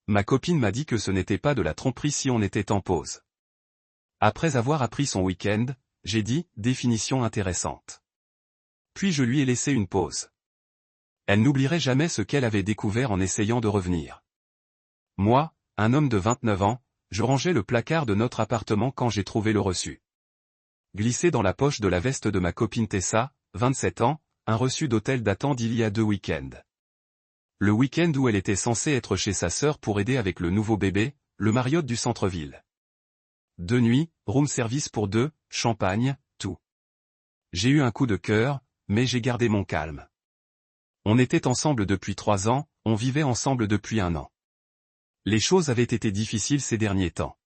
Ma copine m'a dit que ce n'était pas de la tromperie si on était en pause. Après avoir appris son week-end, j'ai dit, définition intéressante. Puis je lui ai laissé une pause. Elle n'oublierait jamais ce qu'elle avait découvert en essayant de revenir. Moi, un homme de 29 ans, je rangeais le placard de notre appartement quand j'ai trouvé le reçu. Glissé dans la poche de la veste de ma copine Tessa, 27 ans, un reçu d'hôtel datant d'il y a 2 week-ends. Le week-end où elle était censée être chez sa sœur pour aider avec le nouveau bébé, le Marriott du centre-ville. 2 nuits, room service pour 2, champagne, tout. J'ai eu un coup de cœur, mais j'ai gardé mon calme. On était ensemble depuis 3 ans, on vivait ensemble depuis 1 an. Les choses avaient été difficiles ces derniers temps.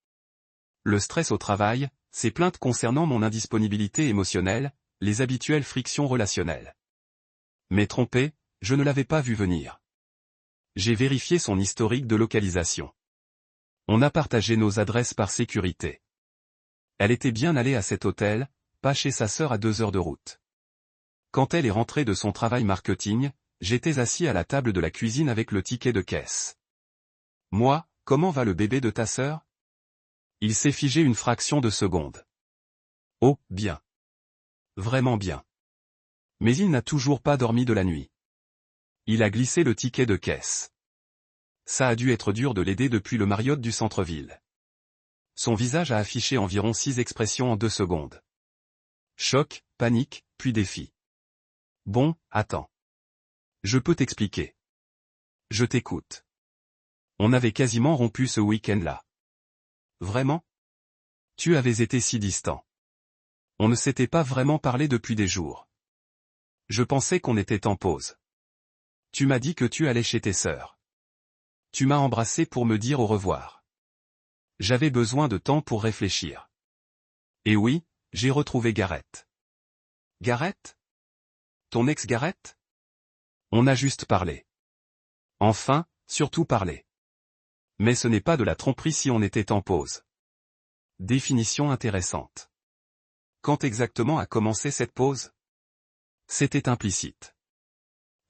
Le stress au travail, ses plaintes concernant mon indisponibilité émotionnelle, les habituelles frictions relationnelles. Mais trompé, je ne l'avais pas vu venir. J'ai vérifié son historique de localisation. On a partagé nos adresses par sécurité. Elle était bien allée à cet hôtel, pas chez sa sœur à 2 heures de route. Quand elle est rentrée de son travail marketing, j'étais assis à la table de la cuisine avec le ticket de caisse. Moi, comment va le bébé de ta sœur? Il s'est figé une fraction de seconde. Oh, bien. Vraiment bien. Mais il n'a toujours pas dormi de la nuit. Il a glissé le ticket de caisse. Ça a dû être dur de l'aider depuis le Marriott du centre-ville. Son visage a affiché environ 6 expressions en 2 secondes. Choc, panique, puis défi. Bon, attends. Je peux t'expliquer. Je t'écoute. On avait quasiment rompu ce week-end-là. Vraiment? Tu avais été si distant. On ne s'était pas vraiment parlé depuis des jours. Je pensais qu'on était en pause. Tu m'as dit que tu allais chez tes sœurs. Tu m'as embrassé pour me dire au revoir. J'avais besoin de temps pour réfléchir. Et oui, j'ai retrouvé Gareth. Gareth? Ton ex Gareth? On a juste parlé. Enfin, surtout parlé. Mais ce n'est pas de la tromperie si on était en pause. Définition intéressante. Quand exactement a commencé cette pause? C'était implicite.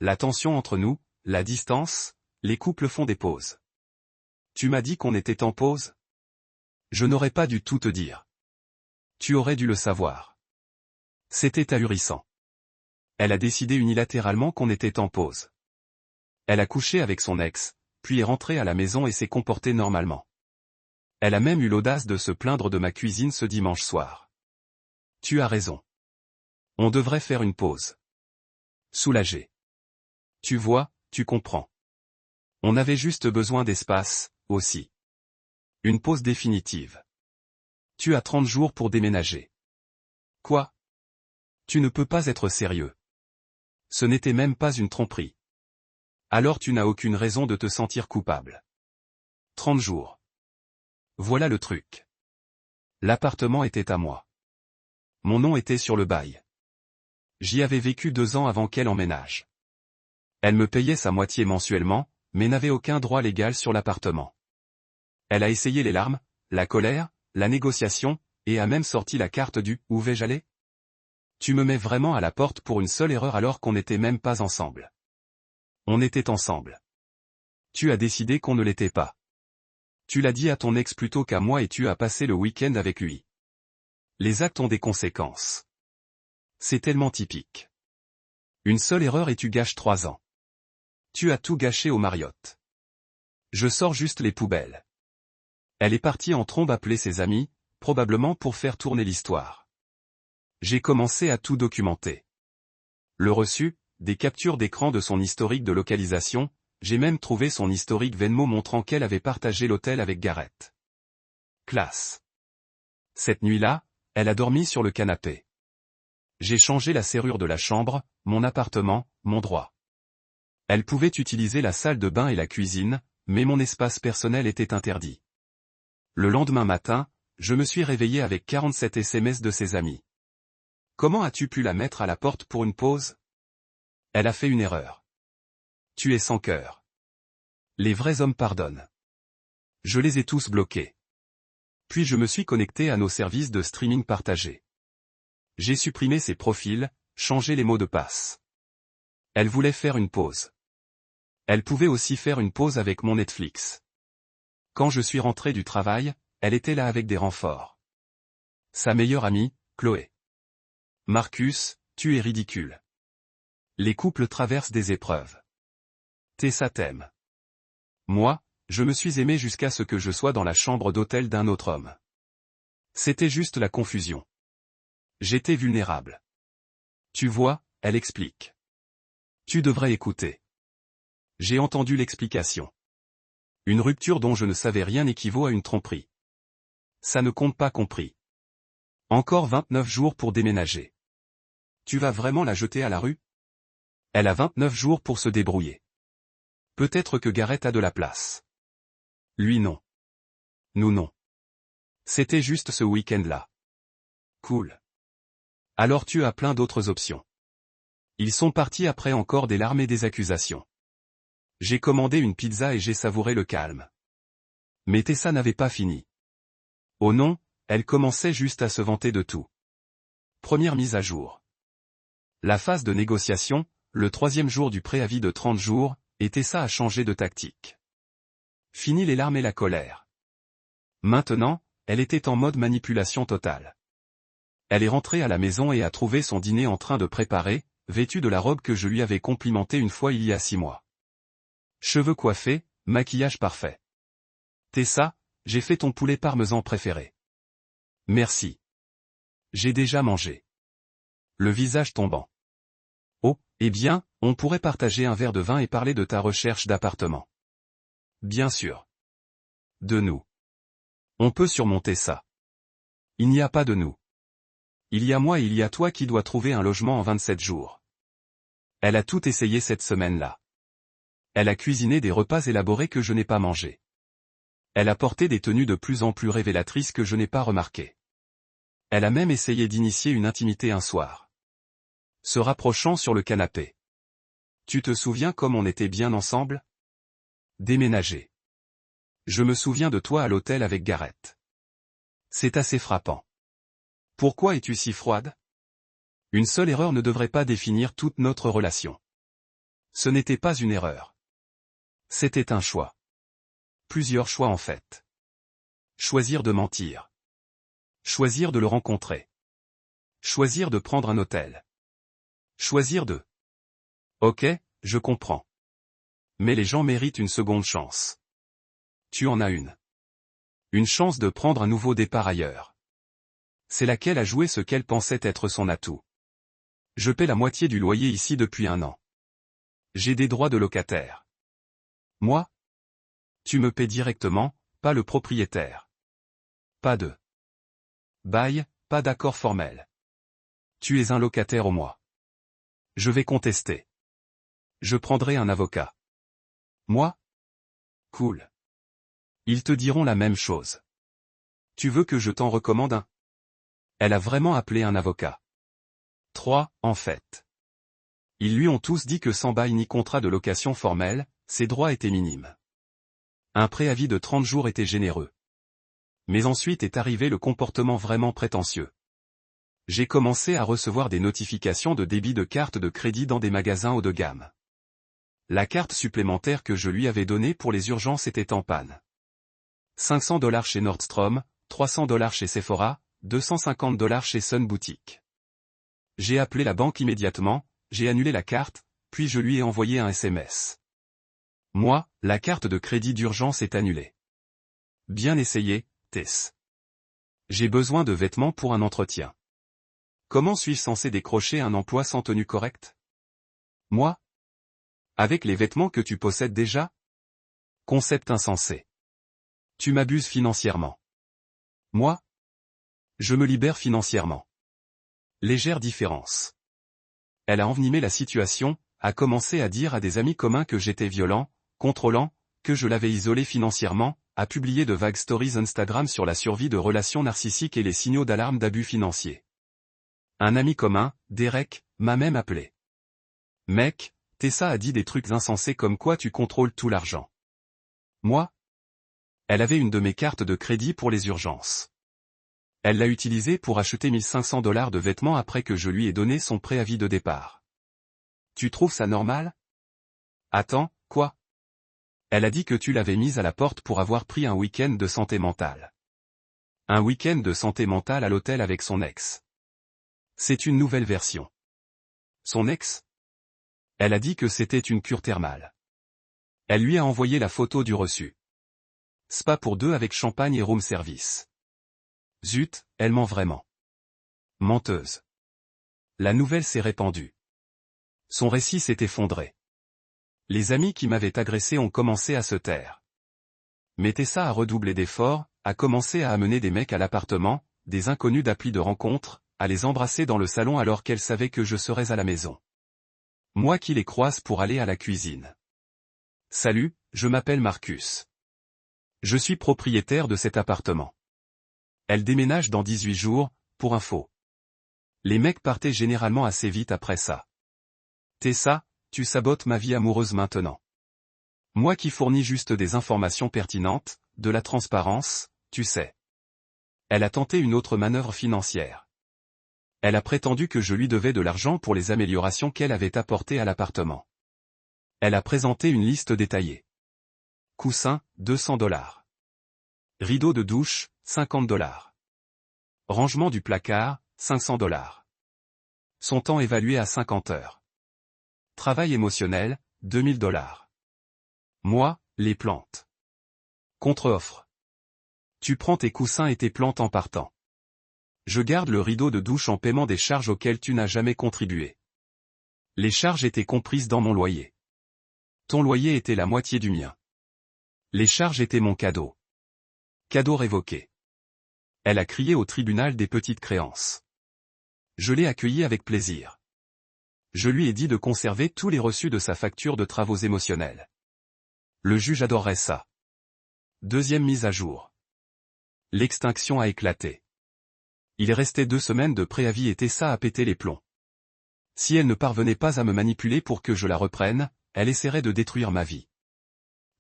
La tension entre nous, la distance, les couples font des pauses. Tu m'as dit qu'on était en pause? Je n'aurais pas dû tout te dire. Tu aurais dû le savoir. C'était ahurissant. Elle a décidé unilatéralement qu'on était en pause. Elle a couché avec son ex, puis est rentrée à la maison et s'est comportée normalement. Elle a même eu l'audace de se plaindre de ma cuisine ce dimanche soir. Tu as raison. On devrait faire une pause. Soulagé. Tu vois, tu comprends. On avait juste besoin d'espace, aussi. Une pause définitive. Tu as 30 jours pour déménager. Quoi? Tu ne peux pas être sérieux. Ce n'était même pas une tromperie. Alors tu n'as aucune raison de te sentir coupable. 30 jours. Voilà le truc. L'appartement était à moi. Mon nom était sur le bail. J'y avais vécu 2 ans avant qu'elle emménage. Elle me payait sa moitié mensuellement, mais n'avait aucun droit légal sur l'appartement. Elle a essayé les larmes, la colère, la négociation, et a même sorti la carte du « Où vais-je aller ?» Tu me mets vraiment à la porte pour une seule erreur alors qu'on n'était même pas ensemble. On était ensemble. Tu as décidé qu'on ne l'était pas. Tu l'as dit à ton ex plutôt qu'à moi et tu as passé le week-end avec lui. Les actes ont des conséquences. C'est tellement typique. Une seule erreur et tu gâches 3 ans. Tu as tout gâché au Marriott. Je sors juste les poubelles. Elle est partie en trombe appeler ses amis, probablement pour faire tourner l'histoire. J'ai commencé à tout documenter. Le reçu, des captures d'écran de son historique de localisation, j'ai même trouvé son historique Venmo montrant qu'elle avait partagé l'hôtel avec Gareth. Classe. Cette nuit-là, elle a dormi sur le canapé. J'ai changé la serrure de la chambre, mon appartement, mon droit. Elle pouvait utiliser la salle de bain et la cuisine, mais mon espace personnel était interdit. Le lendemain matin, je me suis réveillé avec 47 SMS de ses amis. Comment as-tu pu la mettre à la porte pour une pause? Elle a fait une erreur. Tu es sans cœur. Les vrais hommes pardonnent. Je les ai tous bloqués. Puis je me suis connecté à nos services de streaming partagés. J'ai supprimé ses profils, changé les mots de passe. Elle voulait faire une pause. Elle pouvait aussi faire une pause avec mon Netflix. Quand je suis rentré du travail, elle était là avec des renforts. Sa meilleure amie, Chloé. Marcus, tu es ridicule. Les couples traversent des épreuves. Tessa t'aime. Moi, je me suis aimé jusqu'à ce que je sois dans la chambre d'hôtel d'un autre homme. C'était juste la confusion. J'étais vulnérable. Tu vois, elle explique. Tu devrais écouter. J'ai entendu l'explication. Une rupture dont je ne savais rien équivaut à une tromperie. Ça ne compte pas compris. Encore 29 jours pour déménager. Tu vas vraiment la jeter à la rue? Elle a 29 jours pour se débrouiller. Peut-être que Garrett a de la place. Lui non. Nous non. C'était juste ce week-end-là. Cool. Alors tu as plein d'autres options. Ils sont partis après encore des larmes et des accusations. J'ai commandé une pizza et j'ai savouré le calme. Mais Tessa n'avait pas fini. Oh non, elle commençait juste à se vanter de tout. Première mise à jour. La phase de négociation, le 3e jour du préavis de 30 jours, et Tessa a changé de tactique. Fini les larmes et la colère. Maintenant, elle était en mode manipulation totale. Elle est rentrée à la maison et a trouvé son dîner en train de préparer, vêtue de la robe que je lui avais complimentée une fois il y a 6 mois. Cheveux coiffés, maquillage parfait. Tessa, j'ai fait ton poulet parmesan préféré. Merci. J'ai déjà mangé. Le visage tombant. Oh, eh bien, on pourrait partager un verre de vin et parler de ta recherche d'appartement. Bien sûr. De nous. On peut surmonter ça. Il n'y a pas de nous. Il y a moi et il y a toi qui dois trouver un logement en 27 jours. Elle a tout essayé cette semaine-là. Elle a cuisiné des repas élaborés que je n'ai pas mangés. Elle a porté des tenues de plus en plus révélatrices que je n'ai pas remarquées. Elle a même essayé d'initier une intimité un soir. Se rapprochant sur le canapé. Tu te souviens comme on était bien ensemble? Déménager. Je me souviens de toi à l'hôtel avec Garrett. C'est assez frappant. Pourquoi es-tu si froide? Une seule erreur ne devrait pas définir toute notre relation. Ce n'était pas une erreur. C'était un choix. Plusieurs choix en fait. Choisir de mentir. Choisir de le rencontrer. Choisir de prendre un hôtel. Choisir de... Ok, je comprends. Mais les gens méritent une seconde chance. Tu en as une. Une chance de prendre un nouveau départ ailleurs. C'est laquelle a joué ce qu'elle pensait être son atout. Je paie la moitié du loyer ici depuis 1 an. J'ai des droits de locataire. Moi? Tu me paies directement, pas le propriétaire. Pas de bail, pas d'accord formel. Tu es un locataire au mois. Je vais contester. Je prendrai un avocat. Moi? Cool. Ils te diront la même chose. Tu veux que je t'en recommande un? Elle a vraiment appelé un avocat. 3, en fait. Ils lui ont tous dit que sans bail ni contrat de location formel, ses droits étaient minimes. Un préavis de 30 jours était généreux. Mais ensuite est arrivé le comportement vraiment prétentieux. J'ai commencé à recevoir des notifications de débit de carte de crédit dans des magasins haut de gamme. La carte supplémentaire que je lui avais donnée pour les urgences était en panne. $500 chez Nordstrom, $300 chez Sephora, $250 chez Sun Boutique. J'ai appelé la banque immédiatement, j'ai annulé la carte, puis je lui ai envoyé un SMS. Moi, la carte de crédit d'urgence est annulée. Bien essayé, Tess. J'ai besoin de vêtements pour un entretien. Comment suis-je censé décrocher un emploi sans tenue correcte? Moi? Avec les vêtements que tu possèdes déjà? Concept insensé. Tu m'abuses financièrement. Moi? Je me libère financièrement. Légère différence. Elle a envenimé la situation, a commencé à dire à des amis communs que j'étais violent, contrôlant, que je l'avais isolé financièrement, a publié de vagues stories Instagram sur la survie de relations narcissiques et les signaux d'alarme d'abus financiers. Un ami commun, Derek, m'a même appelé. Mec, Tessa a dit des trucs insensés comme quoi tu contrôles tout l'argent. Moi? Elle avait une de mes cartes de crédit pour les urgences. Elle l'a utilisée pour acheter $1500 de vêtements après que je lui ai donné son préavis de départ. Tu trouves ça normal? Attends, quoi? Elle a dit que tu l'avais mise à la porte pour avoir pris un week-end de santé mentale. Un week-end de santé mentale à l'hôtel avec son ex. C'est une nouvelle version. Son ex? Elle a dit que c'était une cure thermale. Elle lui a envoyé la photo du reçu. Spa pour deux avec champagne et room service. Zut, elle ment vraiment. Menteuse. La nouvelle s'est répandue. Son récit s'est effondré. Les amis qui m'avaient agressé ont commencé à se taire. Mais Tessa a redoublé d'efforts, a commencé à amener des mecs à l'appartement, des inconnus d'appli de rencontre, à les embrasser dans le salon alors qu'elle savait que je serais à la maison. Moi qui les croise pour aller à la cuisine. Salut, je m'appelle Marcus. Je suis propriétaire de cet appartement. Elle déménage dans 18 jours, pour info. Les mecs partaient généralement assez vite après ça. Tessa, tu sabotes ma vie amoureuse maintenant. Moi qui fournis juste des informations pertinentes, de la transparence, tu sais. Elle a tenté une autre manœuvre financière. Elle a prétendu que je lui devais de l'argent pour les améliorations qu'elle avait apportées à l'appartement. Elle a présenté une liste détaillée. Coussin, $200. Rideau de douche, $50. Rangement du placard, $500. Son temps évalué à 50 heures. Travail émotionnel, $2000. Moi, les plantes. Contre-offre. Tu prends tes coussins et tes plantes en partant. Je garde le rideau de douche en paiement des charges auxquelles tu n'as jamais contribué. Les charges étaient comprises dans mon loyer. Ton loyer était la moitié du mien. Les charges étaient mon cadeau. Cadeau révoqué. Elle a crié au tribunal des petites créances. Je l'ai accueilli avec plaisir. Je lui ai dit de conserver tous les reçus de sa facture de travaux émotionnels. Le juge adorerait ça. Deuxième mise à jour. L'extinction a éclaté. Il restait 2 semaines de préavis et Tessa a pété les plombs. Si elle ne parvenait pas à me manipuler pour que je la reprenne, elle essaierait de détruire ma vie.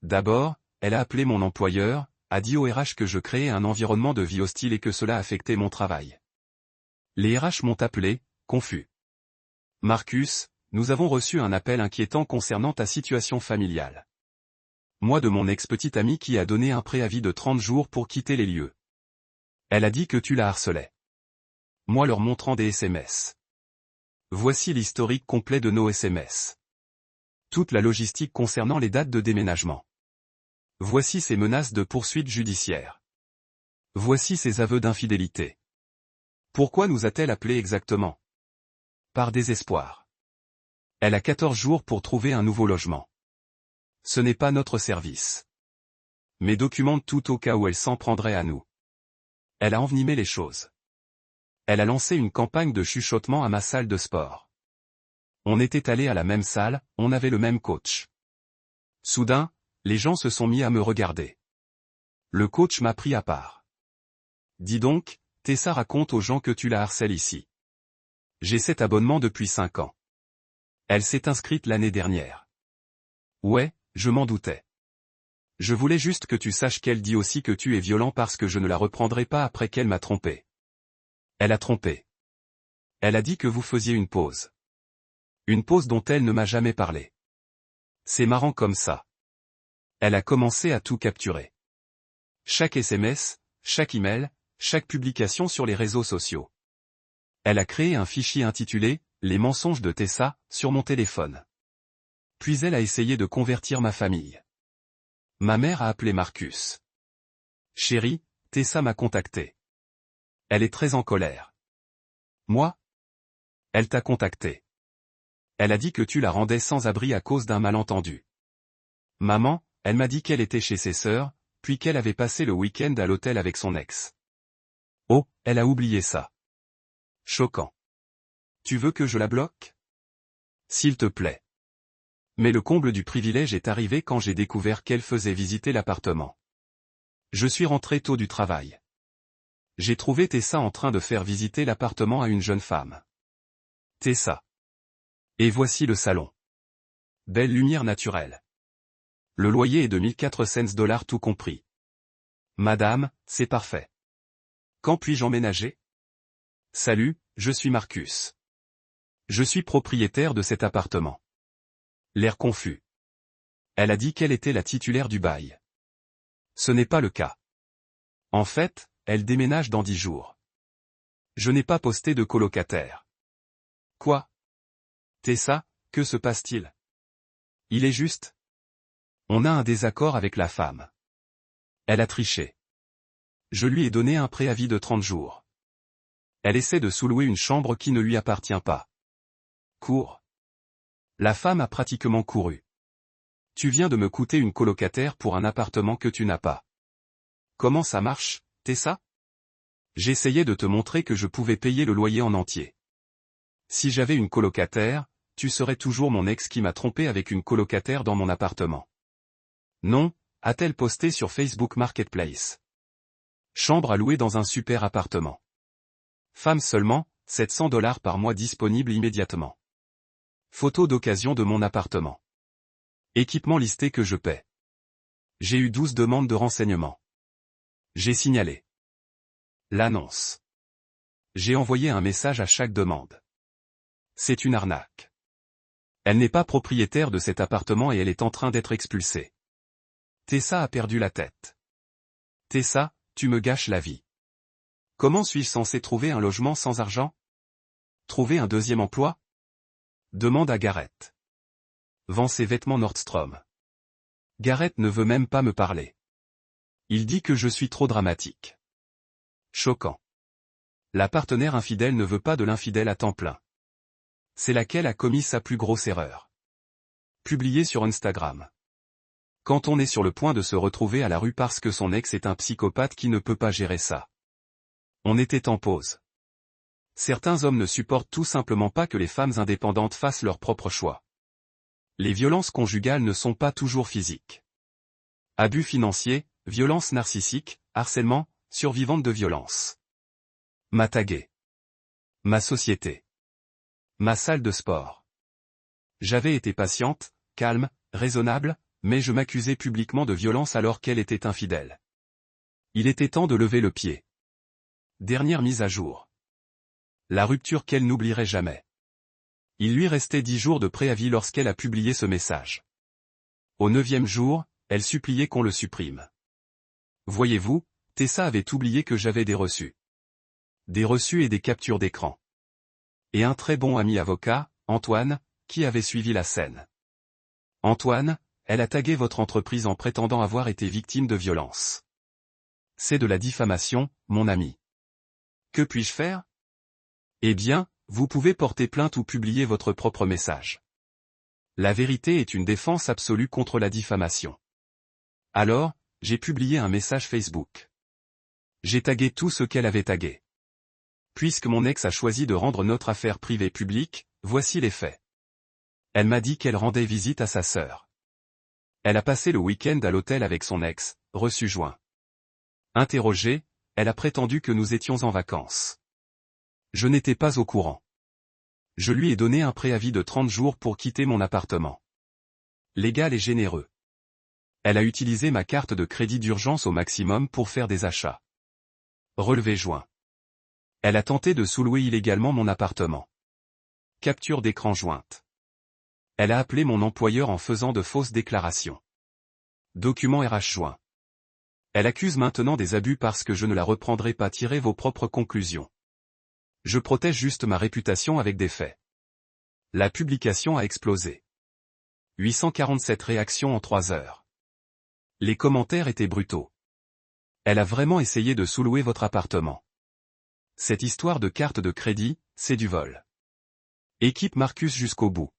D'abord, elle a appelé mon employeur, a dit au RH que je créais un environnement de vie hostile et que cela affectait mon travail. Les RH m'ont appelé, confus. Marcus, nous avons reçu un appel inquiétant concernant ta situation familiale. Moi de mon ex-petite amie qui a donné un préavis de 30 jours pour quitter les lieux. Elle a dit que tu la harcelais. Moi leur montrant des SMS. Voici l'historique complet de nos SMS. Toute la logistique concernant les dates de déménagement. Voici ses menaces de poursuite judiciaire. Voici ses aveux d'infidélité. Pourquoi nous a-t-elle appelé exactement? Par désespoir. Elle a 14 jours pour trouver un nouveau logement. Ce n'est pas notre service. Mais documente tout au cas où elle s'en prendrait à nous. Elle a envenimé les choses. Elle a lancé une campagne de chuchotement à ma salle de sport. On était allés à la même salle, on avait le même coach. Soudain, les gens se sont mis à me regarder. Le coach m'a pris à part. Dis donc, Tessa raconte aux gens que tu la harcèles ici. J'ai cet abonnement depuis 5 ans. Elle s'est inscrite l'année dernière. Ouais, je m'en doutais. Je voulais juste que tu saches qu'elle dit aussi que tu es violent parce que je ne la reprendrai pas après qu'elle m'a trompé. Elle a trompé. Elle a dit que vous faisiez une pause. Une pause dont elle ne m'a jamais parlé. C'est marrant comme ça. Elle a commencé à tout capturer. Chaque SMS, chaque email, chaque publication sur les réseaux sociaux. Elle a créé un fichier intitulé « Les mensonges de Tessa » sur mon téléphone. Puis elle a essayé de convertir ma famille. Ma mère a appelé Marcus. Chérie, Tessa m'a contacté. Elle est très en colère. Moi? Elle t'a contacté. Elle a dit que tu la rendais sans abri à cause d'un malentendu. Maman, elle m'a dit qu'elle était chez ses sœurs, puis qu'elle avait passé le week-end à l'hôtel avec son ex. Oh, elle a oublié ça. Choquant. Tu veux que je la bloque? S'il te plaît. Mais le comble du privilège est arrivé quand j'ai découvert qu'elle faisait visiter l'appartement. Je suis rentré tôt du travail. J'ai trouvé Tessa en train de faire visiter l'appartement à une jeune femme. Tessa. Et voici le salon. Belle lumière naturelle. Le loyer est de 1400 $ tout compris. Madame, c'est parfait. Quand puis-je emménager? Salut, je suis Marcus. Je suis propriétaire de cet appartement. L'air confus. Elle a dit qu'elle était la titulaire du bail. Ce n'est pas le cas. En fait, elle déménage dans 10 jours. Je n'ai pas posté de colocataire. Quoi? Tessa, que se passe-t-il? Il est juste. On a un désaccord avec la femme. Elle a triché. Je lui ai donné un préavis de 30 jours. Elle essaie de sous-louer une chambre qui ne lui appartient pas. Cours. La femme a pratiquement couru. Tu viens de me coûter une colocataire pour un appartement que tu n'as pas. Comment ça marche, Tessa? J'essayais de te montrer que je pouvais payer le loyer en entier. Si j'avais une colocataire, tu serais toujours mon ex qui m'a trompé avec une colocataire dans mon appartement. Non, a-t-elle posté sur Facebook Marketplace. Chambre à louer dans un super appartement. Femme seulement, $700 par mois disponible immédiatement. Photo d'occasion de mon appartement. Équipement listé que je paie. J'ai eu 12 demandes de renseignements. J'ai signalé l'annonce. J'ai envoyé un message à chaque demande. C'est une arnaque. Elle n'est pas propriétaire de cet appartement et elle est en train d'être expulsée. Tessa a perdu la tête. Tessa, tu me gâches la vie. Comment suis-je censé trouver un logement sans argent? Trouver un deuxième emploi? Demande à Gareth. Vend ses vêtements Nordstrom. Gareth ne veut même pas me parler. Il dit que je suis trop dramatique. Choquant. La partenaire infidèle ne veut pas de l'infidèle à temps plein. C'est laquelle a commis sa plus grosse erreur. Publié sur Instagram. Quand on est sur le point de se retrouver à la rue parce que son ex est un psychopathe qui ne peut pas gérer ça. On était en pause. Certains hommes ne supportent tout simplement pas que les femmes indépendantes fassent leur propre choix. Les violences conjugales ne sont pas toujours physiques. Abus financiers, violences narcissiques, harcèlement, survivante de violence. Ma tagué. Ma société. Ma salle de sport. J'avais été patiente, calme, raisonnable, mais je m'accusais publiquement de violence alors qu'elle était infidèle. Il était temps de lever le pied. Dernière mise à jour. La rupture qu'elle n'oublierait jamais. Il lui restait 10 jours de préavis lorsqu'elle a publié ce message. Au 9e jour, elle suppliait qu'on le supprime. Voyez-vous, Tessa avait oublié que j'avais des reçus. Des reçus et des captures d'écran. Et un très bon ami avocat, Antoine, qui avait suivi la scène. Antoine, elle a tagué votre entreprise en prétendant avoir été victime de violence. C'est de la diffamation, mon ami. Que puis-je faire? Eh bien, vous pouvez porter plainte ou publier votre propre message. La vérité est une défense absolue contre la diffamation. Alors, j'ai publié un message Facebook. J'ai tagué tout ce qu'elle avait tagué. Puisque mon ex a choisi de rendre notre affaire privée publique, voici les faits. Elle m'a dit qu'elle rendait visite à sa sœur. Elle a passé le week-end à l'hôtel avec son ex, reçu joint. Interrogée, elle a prétendu que nous étions en vacances. Je n'étais pas au courant. Je lui ai donné un préavis de 30 jours pour quitter mon appartement. Légal et généreux. Elle a utilisé ma carte de crédit d'urgence au maximum pour faire des achats. Relevé joint. Elle a tenté de sous-louer illégalement mon appartement. Capture d'écran jointe. Elle a appelé mon employeur en faisant de fausses déclarations. Document RH joint. Elle accuse maintenant des abus parce que je ne la reprendrai pas. Tirez vos propres conclusions. Je protège juste ma réputation avec des faits. La publication a explosé. 847 réactions en 3 heures. Les commentaires étaient brutaux. Elle a vraiment essayé de sous-louer votre appartement. Cette histoire de carte de crédit, c'est du vol. Équipe Marcus jusqu'au bout.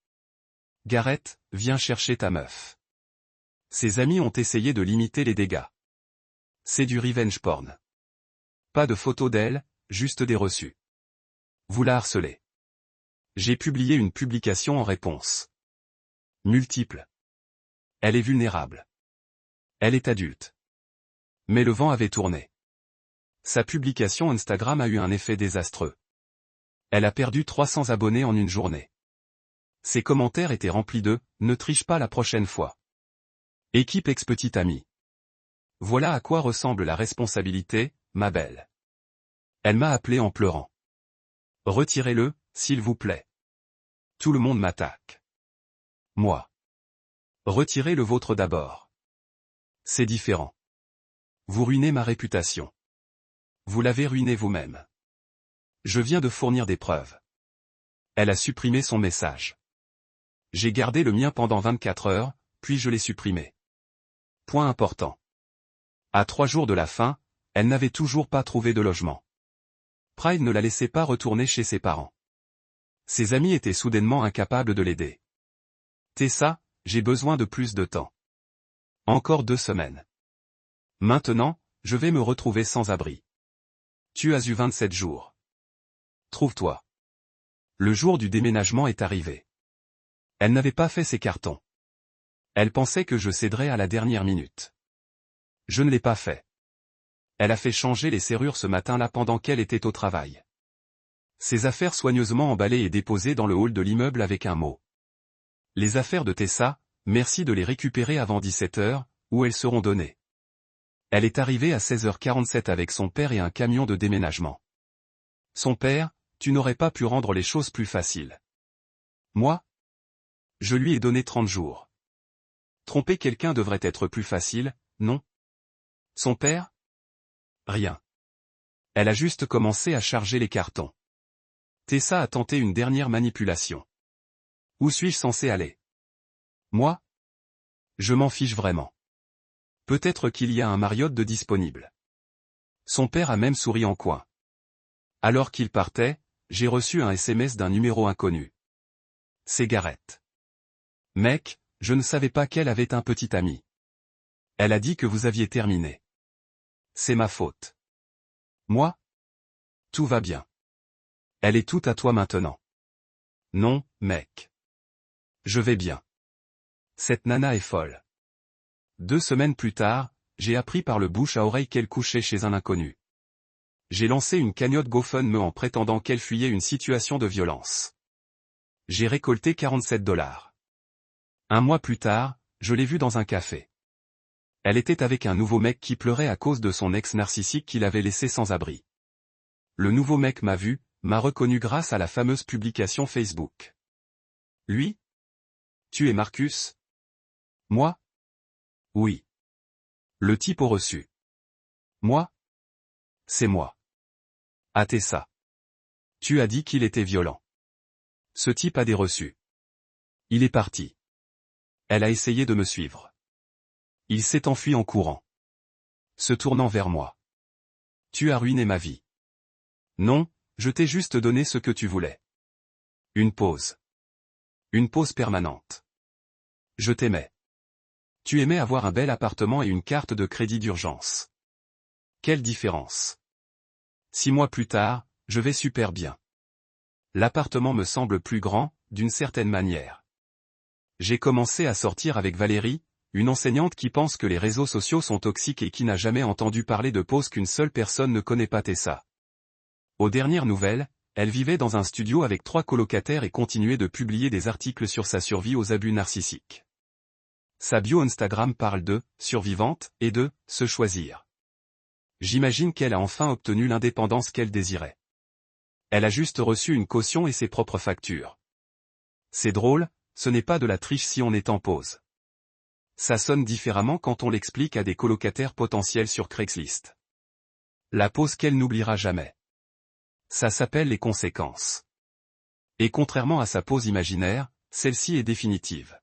Gareth, viens chercher ta meuf. Ses amis ont essayé de limiter les dégâts. C'est du revenge porn. Pas de photos d'elle, juste des reçus. Vous la harcelez. J'ai publié une publication en réponse. Multiple. Elle est vulnérable. Elle est adulte. Mais le vent avait tourné. Sa publication Instagram a eu un effet désastreux. Elle a perdu 300 abonnés en une journée. Ses commentaires étaient remplis de « Ne triche pas la prochaine fois ». Équipe ex-petite amie. Voilà à quoi ressemble la responsabilité, ma belle. Elle m'a appelé en pleurant. Retirez-le, s'il vous plaît. Tout le monde m'attaque. Moi. Retirez le vôtre d'abord. C'est différent. Vous ruinez ma réputation. Vous l'avez ruinée vous-même. Je viens de fournir des preuves. Elle a supprimé son message. J'ai gardé le mien pendant 24 heures, puis je l'ai supprimé. Point important. À 3 jours de la fin, elle n'avait toujours pas trouvé de logement. Pride ne la laissait pas retourner chez ses parents. Ses amis étaient soudainement incapables de l'aider. Tessa, j'ai besoin de plus de temps. Encore 2 semaines. Maintenant, je vais me retrouver sans abri. Tu as eu 27 jours. Trouve-toi. Le jour du déménagement est arrivé. Elle n'avait pas fait ses cartons. Elle pensait que je céderais à la dernière minute. Je ne l'ai pas fait. Elle a fait changer les serrures ce matin-là pendant qu'elle était au travail. Ses affaires soigneusement emballées et déposées dans le hall de l'immeuble avec un mot. Les affaires de Tessa, merci de les récupérer avant 17 heures, où elles seront données. Elle est arrivée à 16h47 avec son père et un camion de déménagement. Son père, tu n'aurais pas pu rendre les choses plus faciles. Moi? Je lui ai donné 30 jours. Tromper quelqu'un devrait être plus facile, non? Son père? Rien. Elle a juste commencé à charger les cartons. Tessa a tenté une dernière manipulation. Où suis-je censé aller? Moi? Je m'en fiche vraiment. Peut-être qu'il y a un Marriott de disponible. Son père a même souri en coin. Alors qu'il partait, j'ai reçu un SMS d'un numéro inconnu. C'est Gareth. Mec, je ne savais pas qu'elle avait un petit ami. Elle a dit que vous aviez terminé. C'est ma faute. Moi? Tout va bien. Elle est toute à toi maintenant. Non, mec. Je vais bien. Cette nana est folle. 2 semaines plus tard, j'ai appris par le bouche à oreille qu'elle couchait chez un inconnu. J'ai lancé une cagnotte GoFundMe en prétendant qu'elle fuyait une situation de violence. J'ai récolté 47 $. Un mois plus tard, je l'ai vue dans un café. Elle était avec un nouveau mec qui pleurait à cause de son ex narcissique qui l'avait laissé sans abri. Le nouveau mec m'a vu, m'a reconnu grâce à la fameuse publication Facebook. Lui? Tu es Marcus? Moi? Oui. Le type au reçu. Moi? C'est moi. Ah Tessa. Tu as dit qu'il était violent. Ce type a des reçus. Il est parti. Elle a essayé de me suivre. Il s'est enfui en courant. Se tournant vers moi. Tu as ruiné ma vie. Non, je t'ai juste donné ce que tu voulais. Une pause. Une pause permanente. Je t'aimais. Tu aimais avoir un bel appartement et une carte de crédit d'urgence. Quelle différence. 6 mois plus tard, je vais super bien. L'appartement me semble plus grand, d'une certaine manière. J'ai commencé à sortir avec Valérie, une enseignante qui pense que les réseaux sociaux sont toxiques et qui n'a jamais entendu parler de pause qu'une seule personne ne connaît pas Tessa. Aux dernières nouvelles, elle vivait dans un studio avec 3 colocataires et continuait de publier des articles sur sa survie aux abus narcissiques. Sa bio Instagram parle de « survivante » et de « se choisir ». J'imagine qu'elle a enfin obtenu l'indépendance qu'elle désirait. Elle a juste reçu une caution et ses propres factures. C'est drôle, ce n'est pas de la triche si on est en pause. Ça sonne différemment quand on l'explique à des colocataires potentiels sur Craigslist. La pause qu'elle n'oubliera jamais. Ça s'appelle les conséquences. Et contrairement à sa pause imaginaire, celle-ci est définitive.